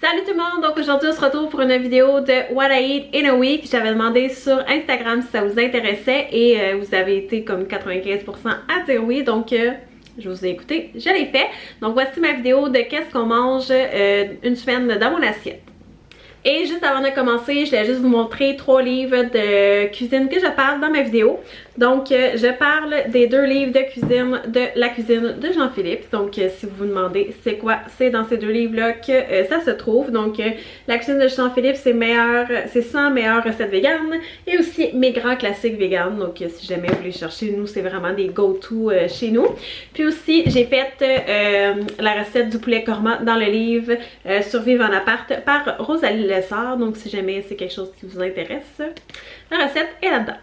Salut tout le monde! Donc aujourd'hui on se retrouve pour une vidéo de What I Eat in a Week. J'avais demandé sur Instagram si ça vous intéressait et vous avez été comme 95% à dire oui, donc je vous ai écouté, je l'ai fait. Donc voici ma vidéo de qu'est-ce qu'on mange une semaine dans mon assiette. Et juste avant de commencer, je voulais juste vous montrer 3 livres de cuisine que je parle dans ma vidéo. Donc, je parle des 2 livres de cuisine de la cuisine de Jean-Philippe. Donc, si vous vous demandez c'est quoi, c'est dans ces 2 livres-là que ça se trouve. Donc, la cuisine de Jean-Philippe, c'est 100 meilleures recettes véganes et aussi mes grands classiques véganes. Donc, si jamais vous voulez chercher, nous, c'est vraiment des go-to chez nous. Puis aussi, j'ai fait la recette du poulet korma dans le livre Survivre en appart par Rosalie Lessard. Donc, si jamais c'est quelque chose qui vous intéresse, la recette est là-dedans.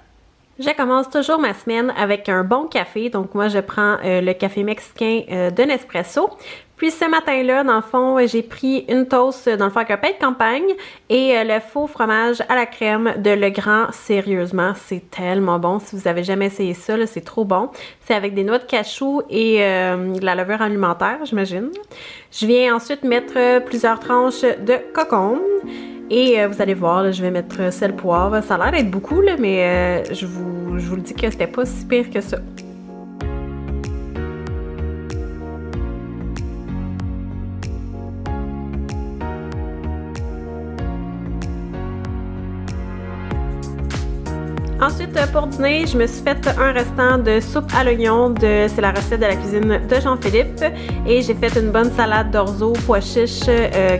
Je commence toujours ma semaine avec un bon café. Donc moi je prends le café mexicain de Nespresso. Puis ce matin-là, dans le fond, j'ai pris une toast dans le fond avec un pain de campagne et le faux fromage à la crème de Legrand. Sérieusement, c'est tellement bon. Si vous avez jamais essayé ça, c'est trop bon. C'est avec des noix de cachou et de la levure alimentaire, j'imagine. Je viens ensuite mettre plusieurs tranches de cocombe. Et vous allez voir, là, je vais mettre sel, poivre. Ça a l'air d'être beaucoup, là, mais je vous le dis que c'était pas si pire que ça. Ensuite, pour dîner, je me suis fait un restant de soupe à l'oignon, c'est la recette de la cuisine de Jean-Philippe. Et j'ai fait une bonne salade d'orzo, pois chiches,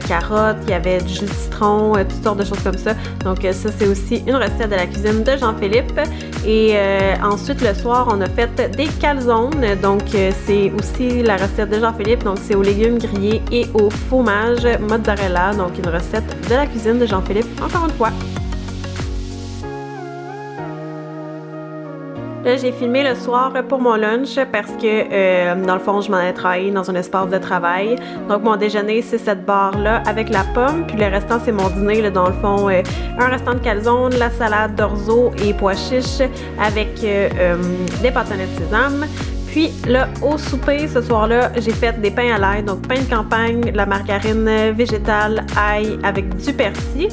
carottes, il y avait du jus de citron, toutes sortes de choses comme ça. Donc ça, c'est aussi une recette de la cuisine de Jean-Philippe. Et ensuite, le soir, on a fait des calzones. Donc c'est aussi la recette de Jean-Philippe. Donc c'est aux légumes grillés et au fromage mozzarella. Donc une recette de la cuisine de Jean-Philippe, encore une fois. Là, j'ai filmé le soir pour mon lunch parce que, dans le fond, je m'en ai travaillé dans un espace de travail. Donc, mon déjeuner, c'est cette barre-là avec la pomme. Puis le restant, c'est mon dîner, là, dans le fond, un restant de calzone, la salade d'orzo et pois chiches avec des bâtonnets de sésame. Puis là, au souper, ce soir-là, j'ai fait des pains à l'ail. Donc, pain de campagne, de la margarine végétale, ail avec du persil.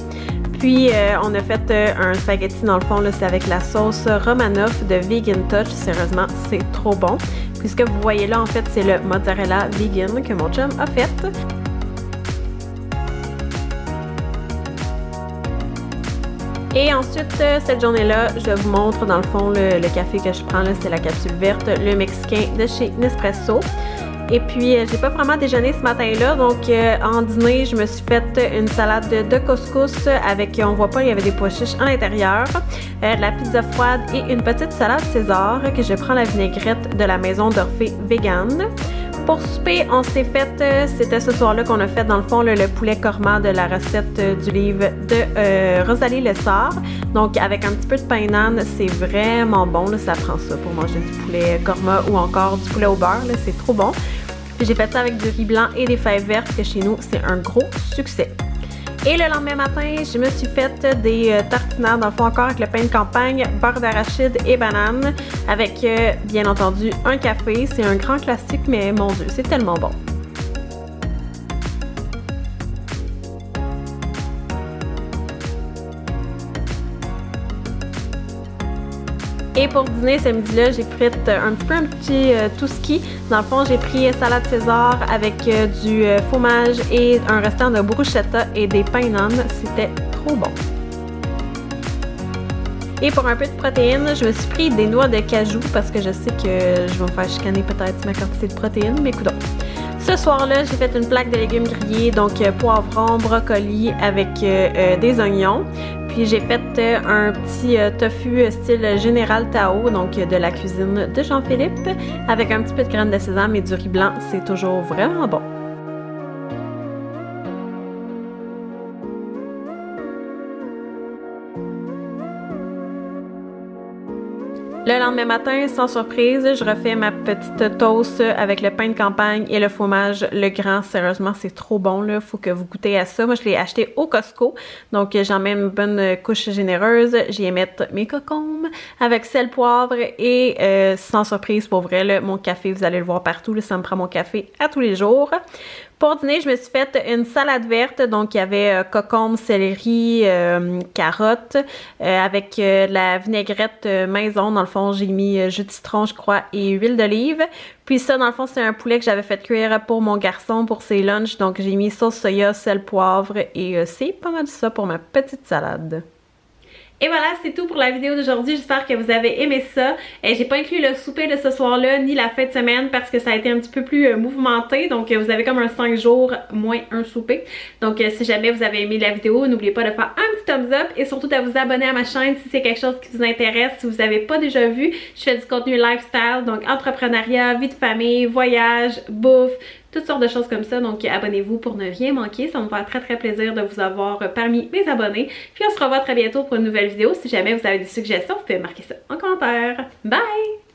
Puis, on a fait un spaghetti, dans le fond, là, c'est avec la sauce Romanoff de Vegan Touch. Sérieusement, c'est trop bon. Puis, ce que vous voyez là, en fait, c'est le mozzarella vegan que mon chum a fait. Et ensuite, cette journée-là, je vous montre, dans le fond, le café que je prends, là, c'est la capsule verte, le mexicain de chez Nespresso. Et puis, j'ai pas vraiment déjeuné ce matin-là, donc en dîner, je me suis fait une salade de couscous avec, on voit pas, il y avait des pois chiches à l'intérieur, de la pizza froide et une petite salade César que je prends la vinaigrette de la maison d'Orphée vegan. Pour souper, on s'est fait, c'était ce soir-là qu'on a fait dans le fond le poulet korma de la recette du livre de Rosalie Lessard. Donc avec un petit peu de pain nan, c'est vraiment bon, là, ça prend ça pour manger du poulet korma ou encore du poulet au beurre, c'est trop bon. Puis j'ai fait ça avec du riz blanc et des fèves vertes que chez nous, c'est un gros succès. Et le lendemain matin, je me suis fait des tartinades, dans le fond encore avec le pain de campagne, beurre d'arachide et banane, avec bien entendu un café. C'est un grand classique, mais mon Dieu, c'est tellement bon. Et pour dîner ce midi-là, j'ai pris un petit touski. Dans le fond, j'ai pris salade César avec du fromage et un restant de bruschetta et des pains nan. C'était trop bon. Et pour un peu de protéines, je me suis pris des noix de cajou parce que je sais que je vais me faire chicaner peut-être ma quantité de protéines, mais écoutons. Ce soir-là, j'ai fait une plaque de légumes grillés, donc poivrons, brocoli avec des oignons. Puis j'ai fait un petit tofu style Général Tao, donc de la cuisine de Jean-Philippe, avec un petit peu de graines de sésame et du riz blanc. C'est toujours vraiment bon. Le lendemain matin, sans surprise, je refais ma petite toast avec le pain de campagne et le fromage Legrand. Sérieusement, c'est trop bon, là. Faut que vous goûtez à ça. Moi, je l'ai acheté au Costco. Donc, j'en mets une bonne couche généreuse. J'y ai mettre mes cocombes avec sel, poivre et sans surprise, pour vrai, là, mon café, vous allez le voir partout. Là, ça me prend mon café à tous les jours. Pour dîner, je me suis fait une salade verte, donc il y avait concombre, céleri, carottes, avec de la vinaigrette maison. Dans le fond, j'ai mis jus de citron, je crois, et huile d'olive. Puis ça, dans le fond, c'est un poulet que j'avais fait cuire pour mon garçon pour ses lunchs. Donc j'ai mis sauce soya, sel, poivre et c'est pas mal ça pour ma petite salade. Et voilà, c'est tout pour la vidéo d'aujourd'hui. J'espère que vous avez aimé ça. J'ai pas inclus le souper de ce soir-là, ni la fin de semaine, parce que ça a été un petit peu plus mouvementé. Donc, vous avez comme un 5 jours moins un souper. Donc, si jamais vous avez aimé la vidéo, n'oubliez pas de faire un petit thumbs up et surtout de vous abonner à ma chaîne si c'est quelque chose qui vous intéresse. Si vous n'avez pas déjà vu, je fais du contenu lifestyle, donc entrepreneuriat, vie de famille, voyage, bouffe, toutes sortes de choses comme ça, donc abonnez-vous pour ne rien manquer, ça me fait très plaisir de vous avoir parmi mes abonnés. Puis on se revoit très bientôt pour une nouvelle vidéo. Si jamais vous avez des suggestions, vous pouvez marquer ça en commentaire. Bye!